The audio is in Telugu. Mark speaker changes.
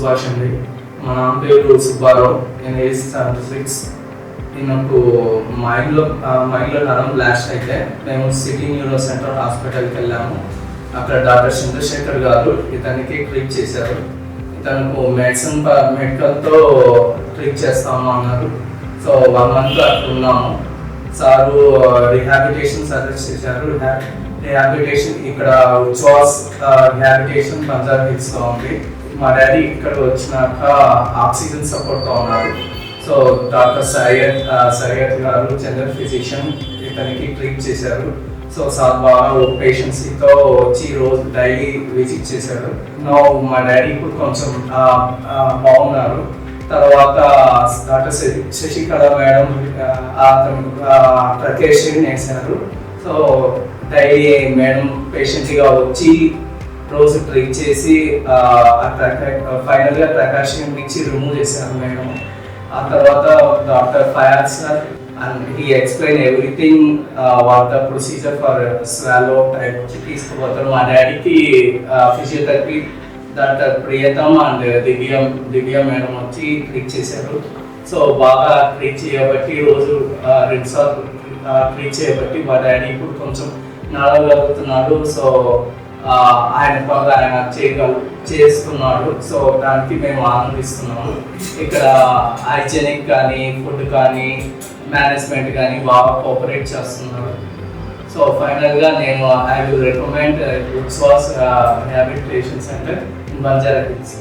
Speaker 1: సుభాష్ అండి. మా నాన్న పేరు సుబ్బారావు. నేను ఏజ్ 76. నాకు మైండ్లో నరం బ్లాస్ట్ అయితే మేము సిటీ న్యూరో సెంటర్ హాస్పిటల్కి వెళ్ళాము. అక్కడ డాక్టర్ చంద్రశేఖర్ గారు ఇతనికి ట్రీట్ చేశారు. ఇతనికి మెడికల్తో ట్రీట్ చేస్తాము అన్నారు. సో 1 month అక్కడ ఉన్నాము. సారు రిహాబిలిటేషన్ సజెస్ట్ చేశారు. రిహాబిలిటేషన్ ఇక్కడ ఉచ్వాస్ రిహాబిలిటేషన్ పంజాబ్ హిల్స్లో ఉంది. మా డాడీ ఇక్కడ వచ్చినాక ఆక్సిజన్ సపోర్ట్తో ఉన్నారు. సో డాక్టర్ సయ్యద్ గారు జనరల్ ఫిజిషియన్ ఇతనికి ట్రీట్ చేశారు. సో సార్ బాగా పేషెంట్స్తో వచ్చి రోజు డైలీ విజిట్ చేశారు. మా డాడీ ఇప్పుడు కొంచెం బాగున్నారు. తర్వాత డాక్టర్ శశికళ మేడం ప్రకేష్ వేశారు. సో డైలీ మేడం పేషెంట్గా వచ్చి రోజు ట్రీట్ చేసి ఫైనల్గా ప్రకాష్ నుంచి రిమూవ్ చేశారు మేడం. ఆ తర్వాత doctor Fayaz sir and he explain everything what the procedure for swallow type తీసుకుపోతారు. మా డాడీకి physiotherapy doctor Priyatam and Divya madam వచ్చి ట్రీట్ చేశారు. సో బాగా ట్రీట్ చేయబట్టి రోజు 2 సార్లు ట్రీట్ చేయబట్టి మా డాడీ ఇప్పుడు కొంచెం నడవగలుగుతున్నాడు. సో ఆయన బాగా చేస్తున్నాడు. సో దానికి మేము ఆనందిస్తున్నాము. ఇక్కడ హైజెనిక్ కానీ ఫుడ్ కానీ మేనేజ్మెంట్ కానీ బాగా కోఆపరేట్ చేస్తున్నారు. సో ఫైనల్గా నేను I will recommend Uchvaas rehabilitation centre in Banjara hills.